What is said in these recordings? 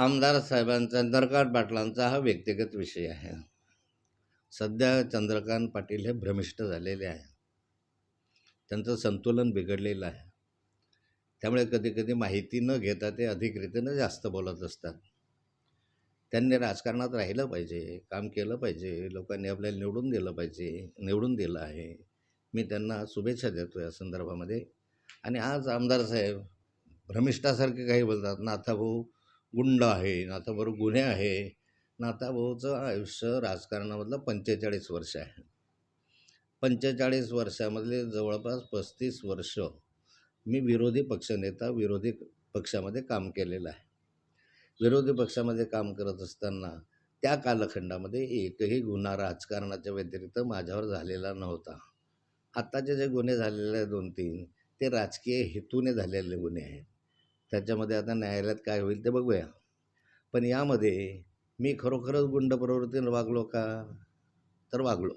आमदार साहेबांचा चंद्रकांत पाटलांचा हा व्यक्तिगत विषय आहे. सध्या चंद्रकांत पाटील हे भ्रमिष्ट झालेले आहे. त्यांचं संतुलन बिघडलेलं आहे. त्यामुळे कधी-कधी माहिती न घेता ते अधिकरीतीनं जास्त बोलत असतात. त्यांनी राजकारणात राहिलं पाहिजे, काम केलं पाहिजे, लोकांनी आपल्याला निवडून दिलं पाहिजे, निवडून दिलं आहे. मी त्यांना शुभेच्छा देतो या संदर्भामध्ये. आणि आज आमदार साहेब भ्रमिष्ठासारखे काही बोलतात. नाथाभाऊ गुंड आहे, नाथाभाऊ गुन्हे आहे. नाथाभाऊचं आयुष्य राजकारणामधलं 45 वर्ष आहे. 45 वर्षामधले जवळपास 35 वर्ष मी विरोधी पक्षनेता, विरोधी पक्षामध्ये काम केलेलं आहे. विरोधी पक्षामध्ये काम करत असताना त्या कालखंडामध्ये एकही गुन्हा राजकारणाच्या व्यतिरिक्त माझ्यावर झालेला नव्हता. आत्ताचे जे गुन्हे झालेले आहेत 2-3 ते राजकीय हेतूने झालेले गुन्हे आहेत. त्याच्यामध्ये आता न्यायालयात काय होईल ते बघूया. पण यामध्ये मी खरोखरच गुंड प्रवृत्तीने वागलो का? तर वागलो.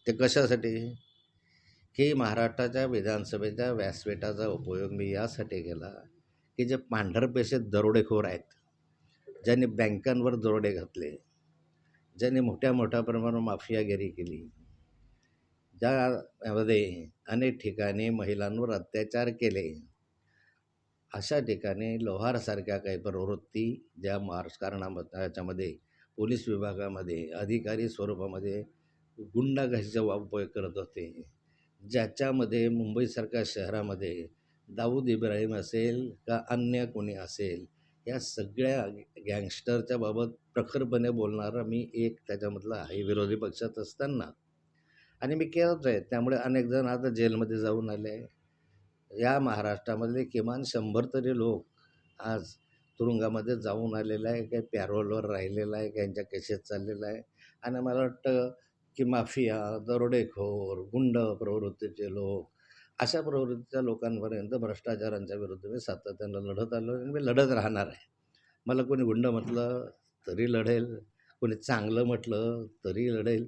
ते कशासाठी? की महाराष्ट्राच्या विधानसभेच्या व्यासपीठाचा उपयोग मी यासाठी केला की जे पांढरपेशे दरोडेखोर आहेत, ज्यांनी बँकांवर दरोडे घातले, ज्यांनी मोठ्या मोठ्या प्रमाणावर माफियागिरी केली, ज्यामध्ये अनेक ठिकाणी महिलांवर अत्याचार केले, अशा ठिकाणी लोहारसारख्या काही प्रवृत्ती ज्या राजकारणामध्ये याच्यामध्ये पोलीस विभागामध्ये अधिकारी स्वरूपामध्ये गुंडागीरीचा उपयोग करत होते, ज्याच्यामध्ये मुंबईसारख्या शहरामध्ये दाऊद इब्राहिम असेल का अन्य कोणी असेल, या सगळ्या गँगस्टरच्या बाबत प्रखरपणे बोलणारा मी एक त्याच्यामधला आहे विरोधी पक्षात असताना. आणि मी केलंच आहे. त्यामुळे अनेक जण आता जेलमध्ये जाऊन आले. या महाराष्ट्रामधले किमान 100 तरी लोक आज तुरुंगामध्ये जाऊन आलेला आहे, काही पॅरोलवर राहिलेला आहे, काहींच्या केसेस चाललेला आहे. आणि मला वाटतं की माफिया, दरोडेखोर, गुंड प्रवृत्तीचे लोक, अशा प्रवृत्तीच्या लोकांपर्यंत भ्रष्टाचारांच्या विरुद्ध मी सातत्यानं लढत आलो आणि मी लढत राहणार आहे. मला कोणी गुंड म्हटलं तरी लढेल, कोणी चांगलं म्हटलं तरी लढेल,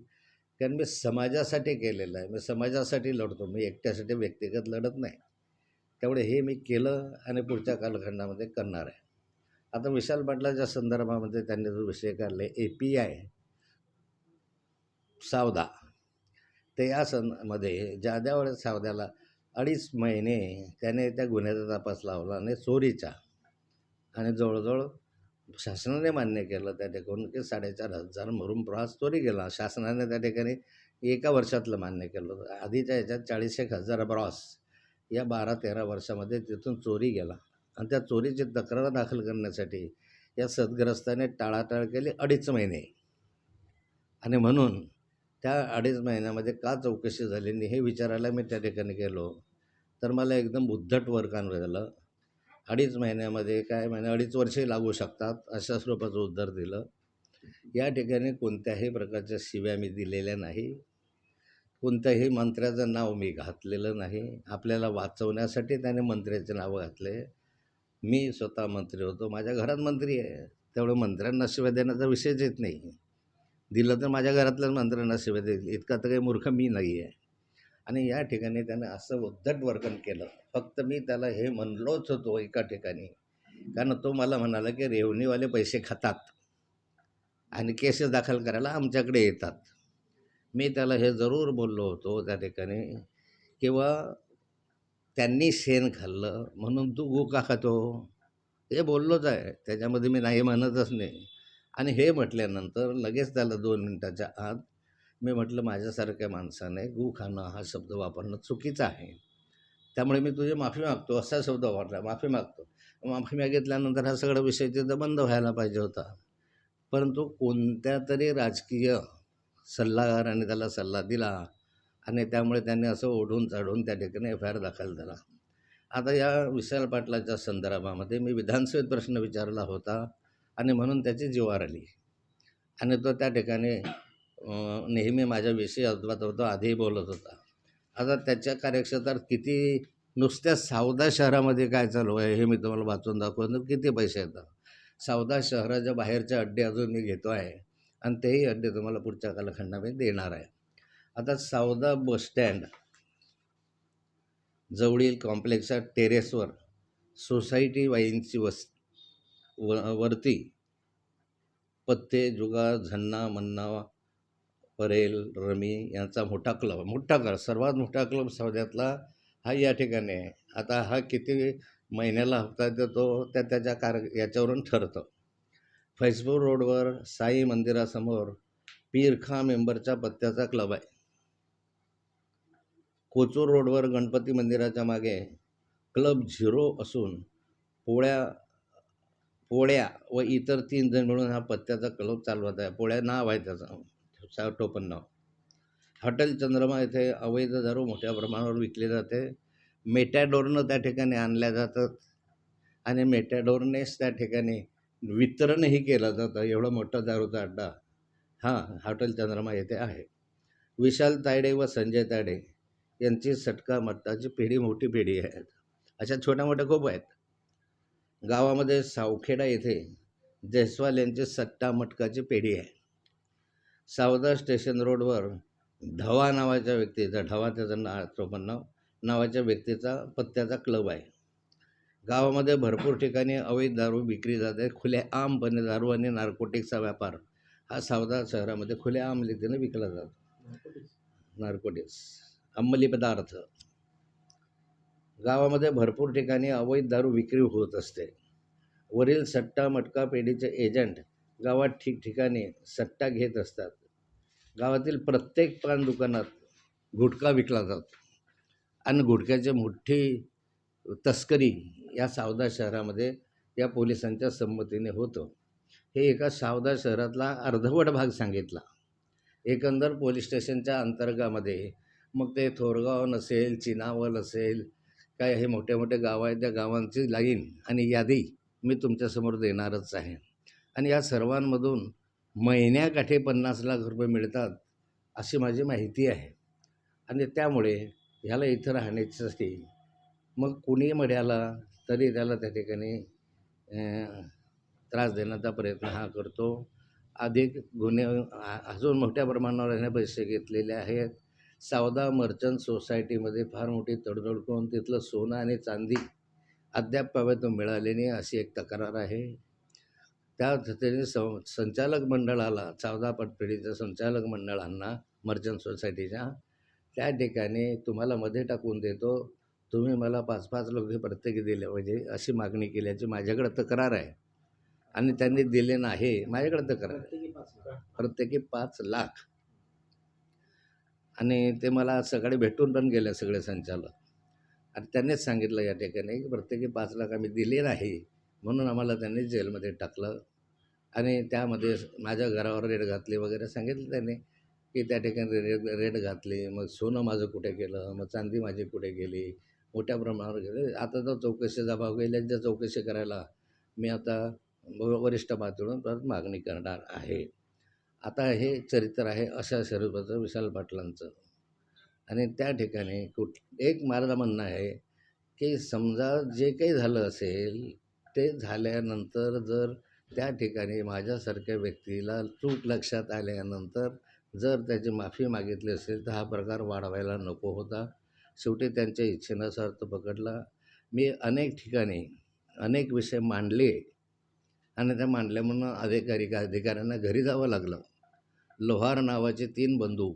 कारण मी समाजासाठी केलेलं आहे. मी समाजासाठी लढतो, मी एकट्यासाठी व्यक्तिगत लढत नाही. त्यामुळे हे मी केलं आणि पुढच्या कालखंडामध्ये करणार आहे. आता विशाल पाटलाच्या संदर्भामध्ये त्यांनी जो विषय काढले API सावदा, ते या मध्ये ज्या वेळेस सावद्याला 2.5 महिने त्याने त्या गुन्ह्याचा तपास लावला आणि चोरीचा, आणि जवळजवळ शासनाने मान्य केलं त्या ठिकाणी की 4,500 मरून प्रवास चोरी गेला. शासनाने त्या ठिकाणी एका वर्षातलं मान्य केलं होतं. आधीच्या ह्याच्यात 40,000 ब्रॉस या 12-13 वर्षामध्ये तिथून चोरी गेला. आणि त्या चोरीची तक्रार दाखल करण्यासाठी या सदग्रस्ताने टाळाटाळ केली 2.5 महिने. आणि म्हणून त्या 2.5 महिन्यामध्ये का चौकशी झाली नाही हे विचारायला मी त्या ठिकाणी गेलो, तर मला एकदम उद्धट वर्कान झालं. 2.5 महिन्यामध्ये काय, 2.5 वर्षे लागू शकतात अशा स्वरूपाचं उत्तर दिलं. या ठिकाणी कोणत्याही प्रकारच्या शिव्या मी दिलेल्या नाही, कोणत्याही मंत्र्याचं नाव मी घातलेलं नाही. आपल्याला वाचवण्यासाठी त्याने मंत्र्याचे नाव घातले. मी स्वतः मंत्री होतो, माझ्या घरात मंत्री आहे, त्यामुळे मंत्र्यांना शिव्या देण्याचा विषयच येत नाही. दिलं तर माझ्या घरातल्याच मंत्र्यांना शिव्या देईल, इतका तर काही मूर्ख मी नाही आहे. आणि या ठिकाणी त्याने असं उद्धट वर्तन केलं. फक्त मी त्याला हे म्हणलोच होतो एका ठिकाणी, कारण तो मला म्हणाला की रेव्हन्यूवाले पैसे खातात आणि केसेस दाखल करायला आमच्याकडे येतात. मी त्याला हे जरूर बोललो होतो त्या ठिकाणी, किंवा त्यांनी शेण खाल्लं म्हणून तू गो का खातो, हे बोललोच आहे, त्याच्यामध्ये मी नाही म्हणतच नाही. आणि हे म्हटल्यानंतर लगेच त्याला 2 मिनिटाच्या आत मी म्हटलं, माझ्यासारख्या माणसाने गू खाणं हा शब्द वापरणं चुकीचं आहे, त्यामुळे मी तुझी माफी मागतो असा शब्द वापरला. माफी मागतो. माफी मागितल्यानंतर हा सगळा विषय तिथं बंद व्हायला पाहिजे होता. परंतु कोणत्या तरी राजकीय सल्लागाराने त्याला सल्ला दिला आणि त्यामुळे त्यांनी असं ओढून चाढून त्या ठिकाणी FIR दाखल झाला. आता या विशाल पाटलाच्या संदर्भामध्ये मी विधानसभेत प्रश्न विचारला होता आणि म्हणून त्याची जीवार आली. आणि तो त्या ठिकाणी नेहमी माझ्याविषयी अद्वैत आधीही बोलत होता. आता त्याच्या कार्यक्षेत्रात किती, नुसत्या सावदा शहरामध्ये काय चालू आहे हे मी तुम्हाला वाचून दाखवतो. किती पैसे येतात सावदा शहराच्या बाहेरचे अड्डे अजून मी घेतो आहे, आणि तेही अड्डे तुम्हाला पुढच्या कालखंडामध्ये देणार आहे. आता सावदा बसस्टँड जवळील कॉम्प्लेक्सच्या टेरेसवर सोसायटी वाईनची वरती पत्ते, जुगार, झन्ना, मन्ना, परेल, रमी यांचा मोठा क्लब सर्वात मोठा क्लब सौद्यातला हा या ठिकाणी आहे. आता हा किती महिन्याला हप्ता देतो त्याच्या याच्यावरून ठरतं. फैजपूर रोडवर साई मंदिरासमोर पीरखा मेंबरच्या पत्त्याचा क्लब आहे. कोचूर रोडवर गणपती मंदिराच्या मागे क्लब 0 असून पोळ्या पोळ्या व इतर 3 जण मिळून हा पत्त्याचा क्लब चालवत आहे. पोळ्या नाव आहे त्याचं टोपण नाव. हॉटेल चंद्रमा येथे अवैध दारू मोठ्या प्रमाणावर विकली जाते. मेटॅडोरनं त्या ठिकाणी आणल्या जातात आणि मेटॅडोरनेच त्या ठिकाणी वितरणही केलं जातं. एवढं मोठं दारूचा अड्डा हा हॉटेल चंद्रमा येथे आहे. विशाल तायडे व संजय तायडे यांची सटका मट्टाची पिढी मोठी पिढी आहे. अशा छोट्या मोठ्या खूप आहेत. गावामध्ये सावखेडा येथे जयस्वाल यांची सट्टा मटकाची पेढी आहे. सावदा स्टेशन रोडवर ढवा नावाच्या व्यक्तीचा त्याचं टोपण नाव नावाच्या व्यक्तीचा पत्त्याचा क्लब आहे. गावामध्ये भरपूर ठिकाणी अवैध दारू विक्री जाते. खुलेआमपणे दारू आणि नार्कोटिक्सचा व्यापार हा सावदा शहरामध्ये खुलेआम रीतीने विकला जातो. नार्कोटिक्स अंमली पदार्थ. गावामध्ये भरपूर ठिकाणी अवैध दारू विक्री होत असते. वरील सट्टा मटका पेढीचे एजंट गावात ठिकठिकाणी सट्टा घेत असतात. गावातील प्रत्येक पान दुकानात गुटखा विकला जातो आणि गुटख्याची मोठी तस्करी या सावदा शहरामध्ये या पोलिसांच्या संमतीने होतं. हे एका सावदा शहरातला अर्धवट भाग सांगितला. एकंदर पोलीस स्टेशनच्या अंतर्गामध्ये मग ते थोरगाव नसेल, चिनावल असेल, काय हे मोठे मोठे गावं आहेत, त्या गावांची लाईन आणि यादी मी तुमच्यासमोर देणारच आहे. आणि या सर्वांमधून महिन्याकाठी 50 लाख रुपये मिळतात अशी माझी माहिती आहे. आणि त्यामुळे ह्याला इथं राहण्यासाठी मग कुणी मढ्याला तरी त्याला त्या ठिकाणी त्रास देण्याचा प्रयत्न हा करतो. अधिक गुन्हे अजून मोठ्या प्रमाणावर याने पैसे घेतलेले आहेत. सावदा मर्चंट सोसायटीमध्ये फार मोठी तडजोड करून तिथलं सोनं आणि चांदी अद्याप पाव्यातून मिळाले नाही अशी एक तक्रार आहे. त्या त्याने संचालक मंडळाला सावदा पतपेढीच्या संचालक मंडळांना मर्चंट सोसायटीच्या त्या ठिकाणी तुम्हाला मध्ये टाकून देतो, तुम्ही मला 5-5 लोक प्रत्येकी दिले पाहिजे अशी मागणी केल्याची माझ्याकडे तक्रार आहे. आणि त्यांनी दिले नाही. माझ्याकडे तक्रार आहे. प्रत्येकी 5 लाख. आणि ते मला सकाळी भेटून पण गेले सगळे संचालक. आणि त्यांनीच सांगितलं या ठिकाणी की प्रत्येकी 5 लाख आम्ही दिले नाही म्हणून आम्हाला त्यांनी जेलमध्ये टाकलं. आणि त्यामध्ये माझ्या घरावर रेड घातली वगैरे सांगितलं त्यांनी की त्या ठिकाणी रेड घातली. मग सोनं माझं कुठे गेलं, मग चांदी माझी कुठे गेली, मोठ्या प्रमाणावर गेले. आता तर चौकशीचा भाग गेल्यांच्या चौकशी करायला मी आता वरिष्ठ पातळीवर परत मागणी करणार आहे. आता हे चरित्र आहे अशा स्वरूपाचं विशाल पाटलांचं. आणि त्या ठिकाणी एक माझं म्हणणं आहे की समजा जे काही झालं असेल ते झाल्यानंतर जर त्या ठिकाणी माझ्यासारख्या व्यक्तीला चूक लक्षात आल्यानंतर जर त्याची माफी मागितली असेल तर हा प्रकार वाढवायला नको होता. शेवटी त्यांच्या इच्छेनं अर्थ पकडला. मी अनेक ठिकाणी अनेक विषय मांडले आणि त्या मांडल्या म्हणून अधिकाऱ्यांना घरी जावं लागलं. लोहार नावाचे 3 बंधू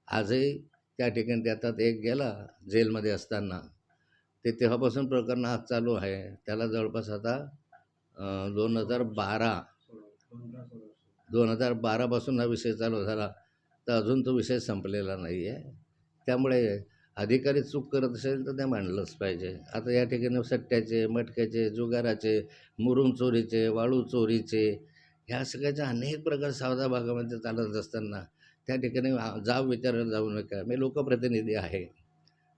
आजही त्या ठिकाणी त्यात एक गेला जेलमध्ये असताना. ते तेव्हापासून प्रकरण आज चालू आहे. त्याला जवळपास आता 2012 पासून हा विषय चालू झाला तर अजून तो विषय संपलेला नाही आहे. त्यामुळे अधिकारी चूक करत असेल तर ते मांडलंच पाहिजे. आता या ठिकाणी सट्ट्याचे, मटक्याचे, जुगाराचे, मुरुम चोरीचे, वाळू चोरीचे ह्या सगळ्याचे अनेक प्रकार सावदा भागामध्ये चालत असताना त्या ठिकाणी विचारायला जाऊ नका. मी लोकप्रतिनिधी आहे.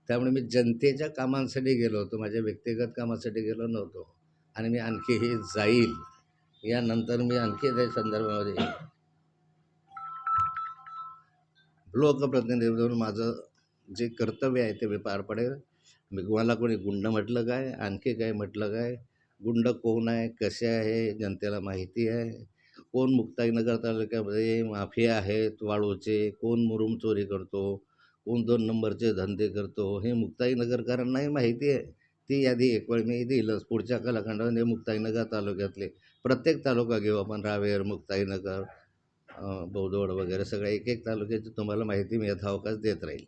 त्यामुळे मी जनतेच्या कामांसाठी गेलो होतो, माझ्या व्यक्तिगत कामासाठी गेलो नव्हतो. आणि मी आणखीही जाईल. यानंतर मी आणखी त्या संदर्भामध्ये लोकप्रतिनिधी म्हणून माझं जे कर्तव्य आहे ते मी पार पडेल. मी मला कोणी गुंड म्हटलं काय, आणखी काय म्हटलं काय, गुंड कोण आहे, कसे आहे जनतेला माहिती आहे. कोण मुक्ताईनगर तालुक्यामध्ये माफिया आहेत वाळूचे, कोण मुरुम चोरी करतो, कोण 2 नंबरचे धंदे करतो हे मुक्ताईनगरकरांनाही माहिती आहे. ती यादी एक वेळ मी देईलच पुढच्या कालखंडामध्ये. मुक्ताईनगर तालुक्यातले प्रत्येक तालुका घेऊ आपण, रावेर, मुक्ताईनगर, बौदवड वगैरे सगळ्या एक एक तालुक्याची तुम्हाला माहिती मी यथावकाश देत राहील.